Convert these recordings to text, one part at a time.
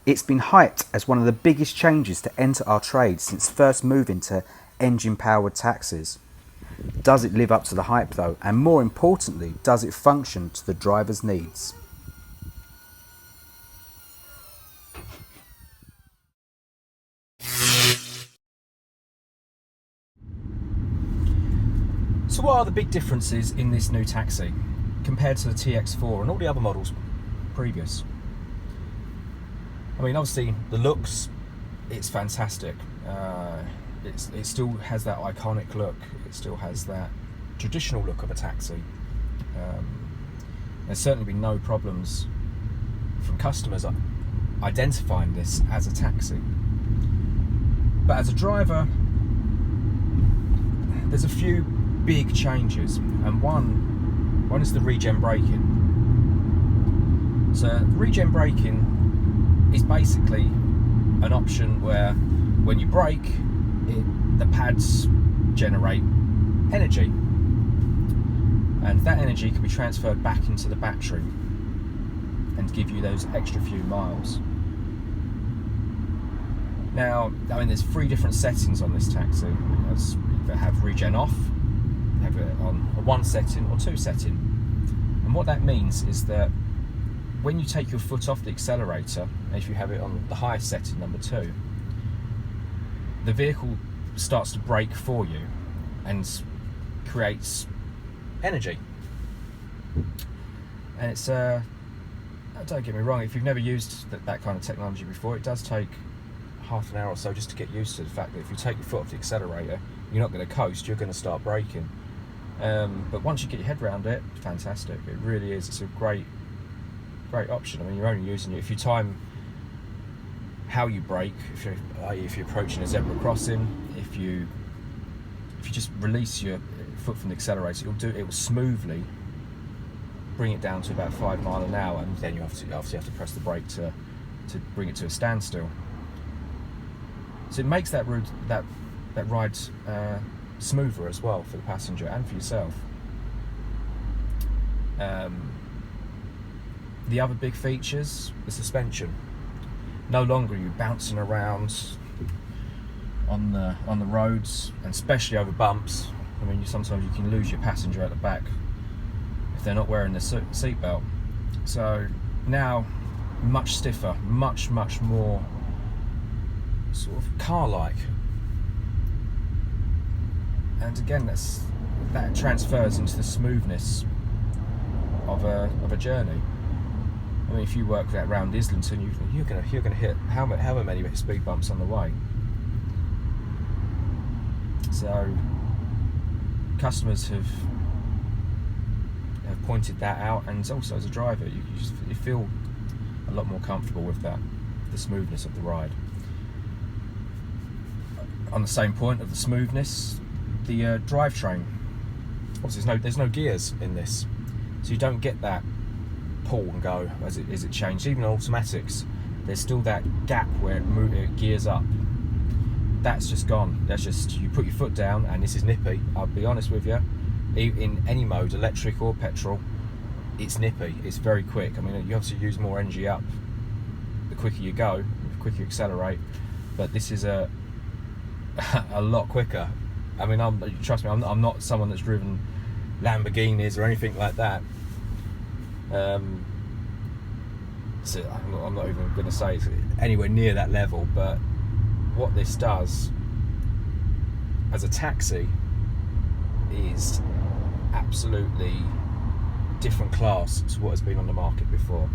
It's been hyped as one of the biggest changes to enter our trade since first moving to engine-powered taxis. Does it live up to the hype though? And more importantly, does it function to the driver's needs? So what are the big differences in this new taxi compared to the TX4 and all the other models previous? I mean, obviously the looks, it's fantastic. It still has that iconic look. It still has that traditional look of a taxi. There's certainly been no problems from customers identifying this as a taxi. But as a driver, there's a few big changes, and one is the regen braking. So regen braking is basically an option where when you brake, the pads generate energy, and that energy can be transferred back into the battery and give you those extra few miles. Now, I mean, there's 3 different settings on this taxi. You either have regen off, have it on a 1 setting or 2 setting. And what that means is that when you take your foot off the accelerator, if you have it on the highest setting, number 2, the vehicle starts to brake for you and creates energy. And it's don't get me wrong, if you've never used that kind of technology before, it does take half an hour or so just to get used to the fact that if you take your foot off the accelerator, you're not going to coast, you're going to start braking. But once you get your head around it, fantastic. It really is. It's a great option. I mean, you're only using it if you time how you brake. If you're approaching a zebra crossing, if you just release your foot from the accelerator, it will smoothly bring it down to about 5 miles an hour, and then you obviously have to press the brake to bring it to a standstill. So it makes that ride smoother as well for the passenger and for yourself. The other big features, the suspension. No longer are you bouncing around on the roads, and especially over bumps. I mean, sometimes you can lose your passenger at the back if they're not wearing the seat belt. So now, much stiffer, much more sort of car-like. And again, that transfers into the smoothness of a journey. I mean, if you work that round Islington, you're going to hit however many speed bumps on the way. So customers have pointed that out, and also as a driver, you feel a lot more comfortable with that, the smoothness of the ride. On the same point of the smoothness, the drivetrain. Obviously, there's no gears in this, so you don't get that pull and go as it changed. Even automatics, there's still that gap where it gears up. That's just gone. That's just, you put your foot down, and this is nippy. I'll be honest with you, in any mode, electric or petrol, it's nippy. It's very quick. I mean, you obviously use more energy up the quicker you go, the quicker you accelerate, but this is a lot quicker. I mean, trust me, I'm not someone that's driven Lamborghinis or anything like that. So I'm not even going to say it's anywhere near that level, but what this does as a taxi is absolutely different class to what has been on the market before.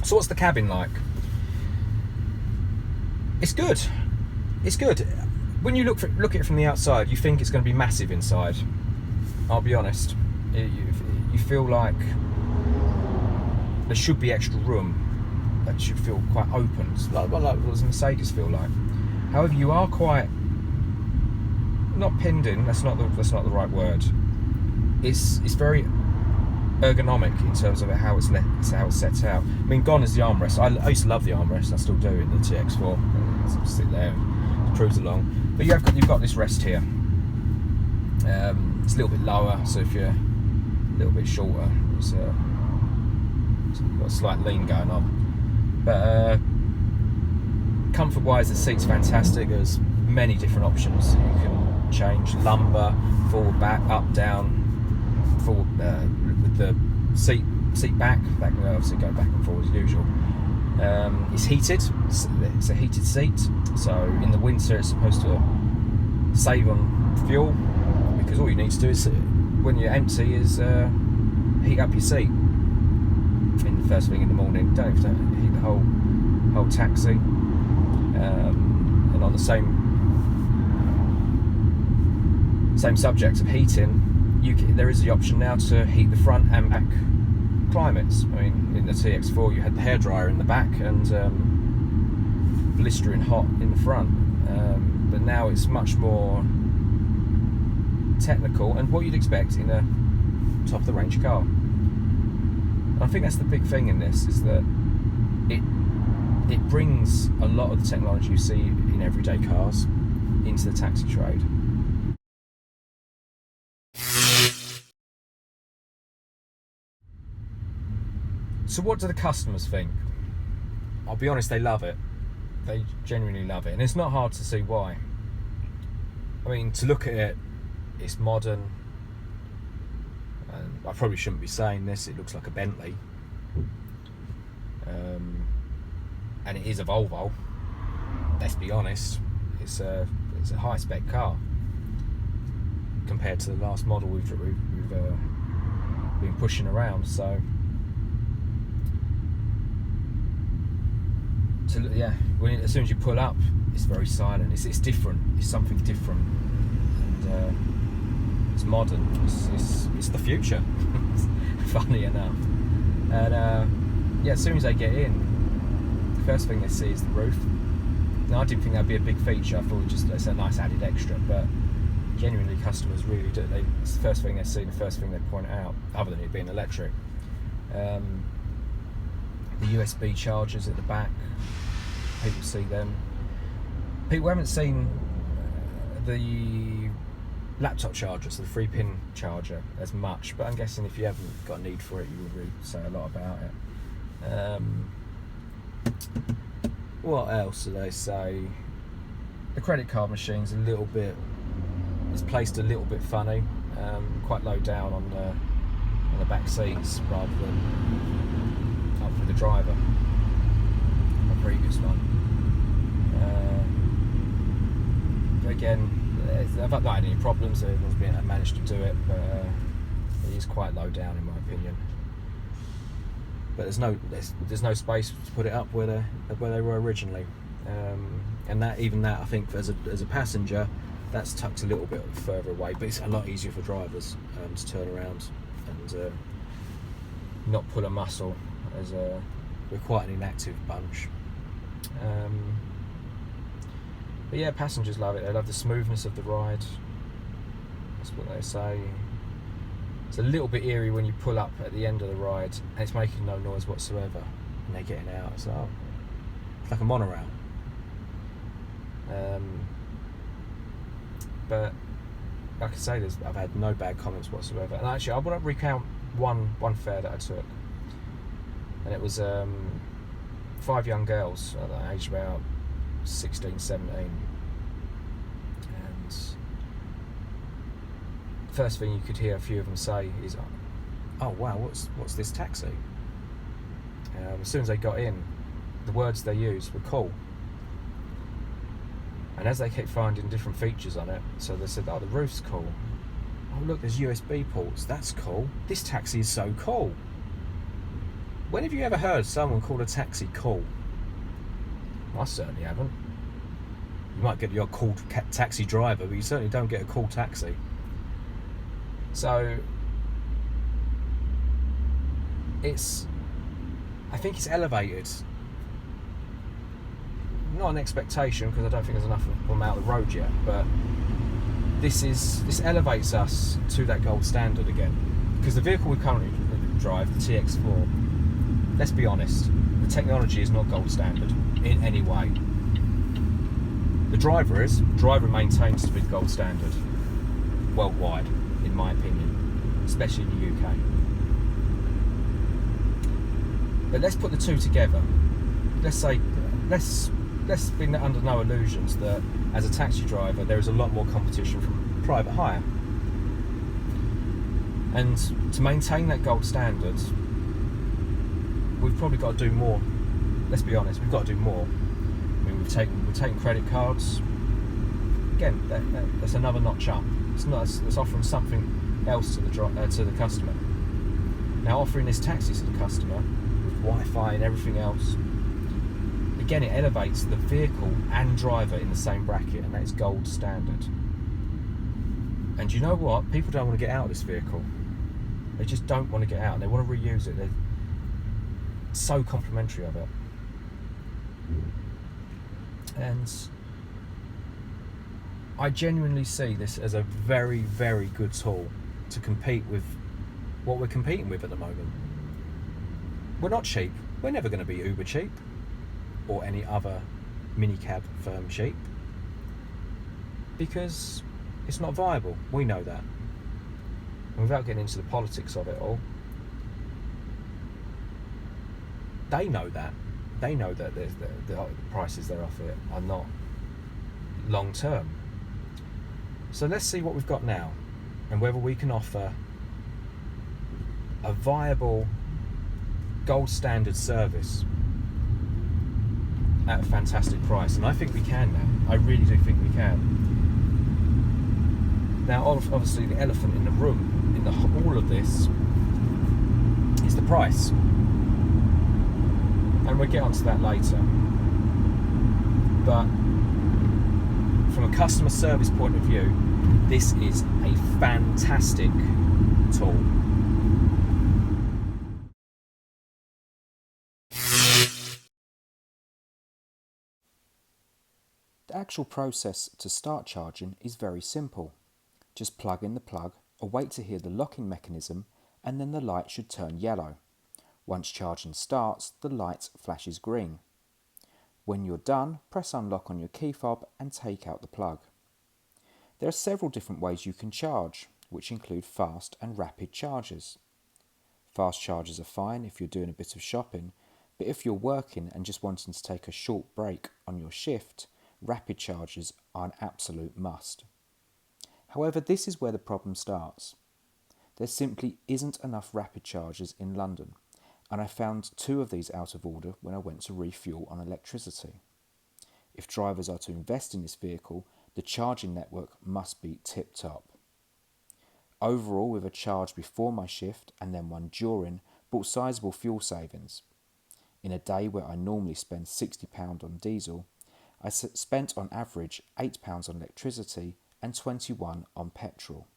So what's the cabin like? It's good. It's good. When you look at it from the outside, you think it's going to be massive inside. I'll be honest. You feel like there should be extra room. That should feel quite open, like what does Mercedes feel like? However, you are quite not pinned in. That's not the right word. It's very ergonomic in terms of how it's set out. I mean, gone is the armrest. I used to love the armrest. I still do in the TX4. Sit there, and cruise along. But you've got this rest here. It's a little bit lower, so if you're a little bit shorter, it's got a slight lean going on. But comfort-wise, the seat's fantastic. There's many different options. You can change lumbar, forward, back, up, down, forward with the seat back will obviously go back and forward as usual. It's heated. It's a heated seat, so in the winter it's supposed to save on fuel, because all you need to do is, when you're empty, is heat up your seat in the first thing in the morning. Don't have to heat the whole taxi. And on the same subject of heating, there is the option now to heat the front and back climates. I mean, in the TX4 you had the hairdryer in the back and blistering hot in the front, but now it's much more technical and what you'd expect in a top of the range car. And I think that's the big thing in this, is that it brings a lot of the technology you see in everyday cars into the taxi trade. So what do the customers think? I'll be honest, they love it. They genuinely love it, and it's not hard to see why. I mean, to look at it, it's modern, and I probably shouldn't be saying this, it looks like a Bentley, and it is a Volvo. Let's be honest, it's a high spec car compared to the last model we've been pushing around. So yeah, as soon as you pull up, it's very silent. It's different. It's something different, and it's modern. It's the future. Funny enough. And yeah, as soon as they get in, the first thing they see is the roof. Now, I didn't think that'd be a big feature. I thought it's a nice added extra, but genuinely, customers really do. It's the first thing they see, the first thing they point out, other than it being electric. The USB chargers at the back, people see them. People haven't seen the laptop charger, so the 3-pin charger, as much, but I'm guessing if you haven't got a need for it, you will really say a lot about it. What else do they say? The credit card machine's it's placed a little bit funny, quite low down on the back seats rather than up with the driver. The previous one. Again, I've not had any problems. Everyone's managed to do it, but it is quite low down in my opinion. But there's no space to put it up where they were originally, and even that I think as a passenger, that's tucked a little bit further away. But it's a lot easier for drivers to turn around and not pull a muscle, as we're quite an inactive bunch. But yeah, passengers love it. They love the smoothness of the ride. That's what they say. It's a little bit eerie when you pull up at the end of the ride and it's making no noise whatsoever, and they're getting out. So it's like a monorail. But like I say, I've had no bad comments whatsoever. And actually, I want to recount one fare that I took, and it was 5 young girls at that age, about 16, 17, and the first thing you could hear a few of them say is, "Oh wow, what's this taxi?" As soon as they got in, the words they used were "cool," and as they kept finding different features on it, so they said, "Oh, the roof's cool. Oh look, there's USB ports. That's cool. This taxi is so cool." When have you ever heard someone call a taxi cool? I certainly haven't. You might get your cool taxi driver, but you certainly don't get a cool taxi. So I think it's elevated. Not an expectation, because I don't think there's enough of them out of the road yet, but this elevates us to that gold standard again. Because the vehicle we currently drive, the TX4, let's be honest, the technology is not gold standard in any way. The driver maintains to be gold standard. worldwide, in my opinion, especially in the UK. But let's put the two together. Let's be under no illusions that as a taxi driver there is a lot more competition from private hire, and to maintain that gold standard we've probably got to do more. Let's be honest, we've got to do more. I mean, we're taking credit cards. Again, that's another notch up. It's offering something else to the customer. Now, offering this taxi to the customer with Wi-Fi and everything else, again, it elevates the vehicle and driver in the same bracket, and that is gold standard. And you know what? People don't want to get out of this vehicle. They just don't want to get out. They want to reuse it. They're so complimentary of it. And I genuinely see this as a very, very good tool to compete with what we're competing with at the moment. We're not cheap. We're never going to be Uber cheap or any other minicab firm cheap, because it's not viable. We know that. And without getting into the politics of it all, they know that. They know that the prices they're offered are not long term. So let's see what we've got now, and whether we can offer a viable gold standard service at a fantastic price. And I think we can now. I really do think we can. Now, obviously, the elephant in the room in all of this is the price, and we'll get onto that later. But from a customer service point of view, this is a fantastic tool. The actual process to start charging is very simple. Just plug in the plug, await to hear the locking mechanism, and then the light should turn yellow. Once charging starts, the light flashes green. When you're done, press unlock on your key fob and take out the plug. There are several different ways you can charge, which include fast and rapid chargers. Fast chargers are fine if you're doing a bit of shopping, but if you're working and just wanting to take a short break on your shift, rapid chargers are an absolute must. However, this is where the problem starts. There simply isn't enough rapid chargers in London, and I found 2 of these out of order when I went to refuel on electricity. If drivers are to invest in this vehicle, the charging network must be tip-top. Overall, with a charge before my shift and then one during, brought sizable fuel savings. In a day where I normally spend £60 on diesel, I spent on average £8 on electricity and £21 on petrol.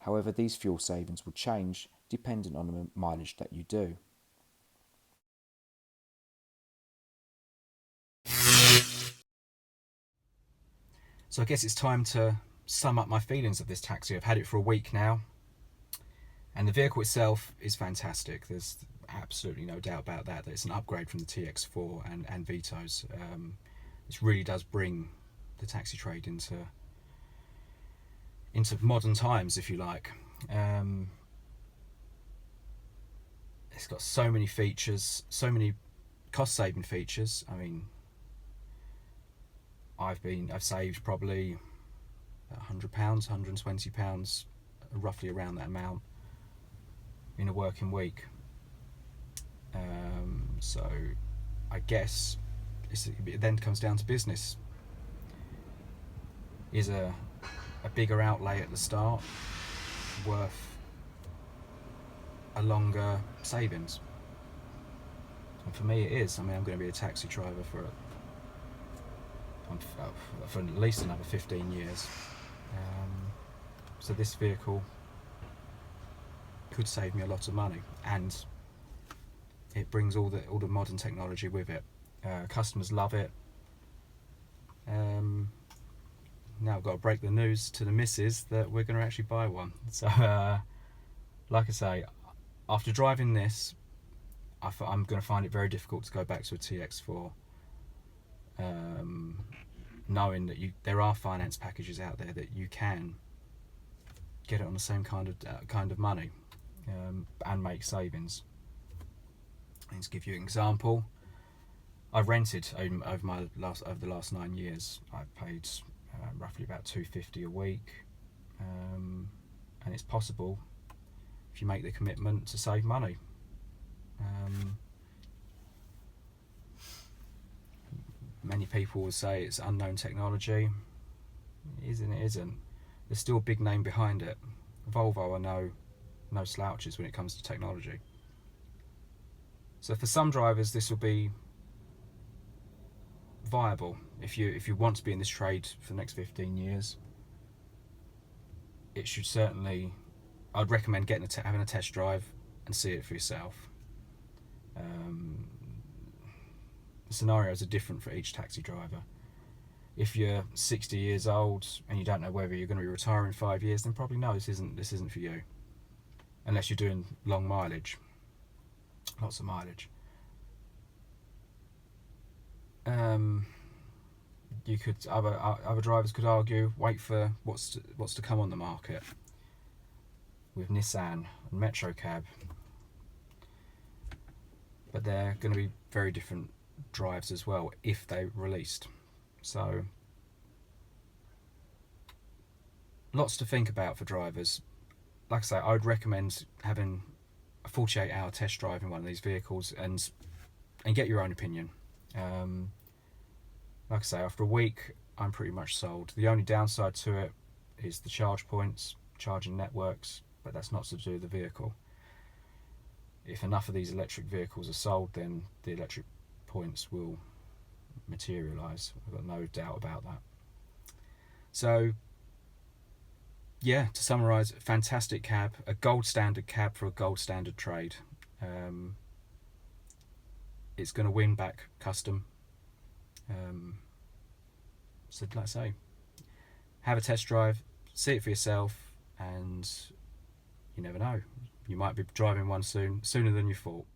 However, these fuel savings will change depending on the mileage that you do. So I guess it's time to sum up my feelings of this taxi. I've had it for a week now, and the vehicle itself is fantastic. There's absolutely no doubt about that. It's an upgrade from the TX4 and Vitos. This really does bring the taxi trade into modern times, if you like. It's got so many features, so many cost-saving features. I mean, I've saved probably £100, £120, roughly around that amount in a working week. So I guess it then comes down to business. Is a bigger outlay at the start worth a longer savings? And for me it is. I mean, I'm going to be a taxi driver for at least another 15 years. So this vehicle could save me a lot of money, and it brings all the modern technology with it. Customers love it. Now I've got to break the news to the missus that we're going to actually buy one. So like I say, after driving this, I'm going to find it very difficult to go back to a TX4, knowing that there are finance packages out there that you can get it on the same kind of money, and make savings. And to give you an example, I've rented over the last 9 years. I've paid roughly about $250 a week, and it's possible if you make the commitment to save money. Many people will say it's unknown technology. It is and it isn't. There's still a big name behind it. Volvo are no slouches when it comes to technology. So for some drivers, this will be viable. If you want to be in this trade for the next 15 years, it should certainly. I'd recommend having a test drive and see it for yourself. The scenarios are different for each taxi driver. If you're 60 years old and you don't know whether you're going to be retiring in 5 years, then probably no, this isn't for you. Unless you're doing long mileage, lots of mileage. You could other drivers could argue, wait for what's to come on the market with Nissan and Metro Cab, but they're going to be very different drives as well if they released. So lots to think about for drivers. Like I say, I would recommend having a 48-hour test drive in one of these vehicles and get your own opinion. Like I say, after a week, I'm pretty much sold. The only downside to it is the charge points, charging networks, but that's not to do with the vehicle. If enough of these electric vehicles are sold, then the electric points will materialise. I've got no doubt about that. So, yeah, to summarise, fantastic cab, a gold standard cab for a gold standard trade. It's going to win back custom. So like I say, have a test drive, see it for yourself, and you never know, you might be driving one sooner than you thought.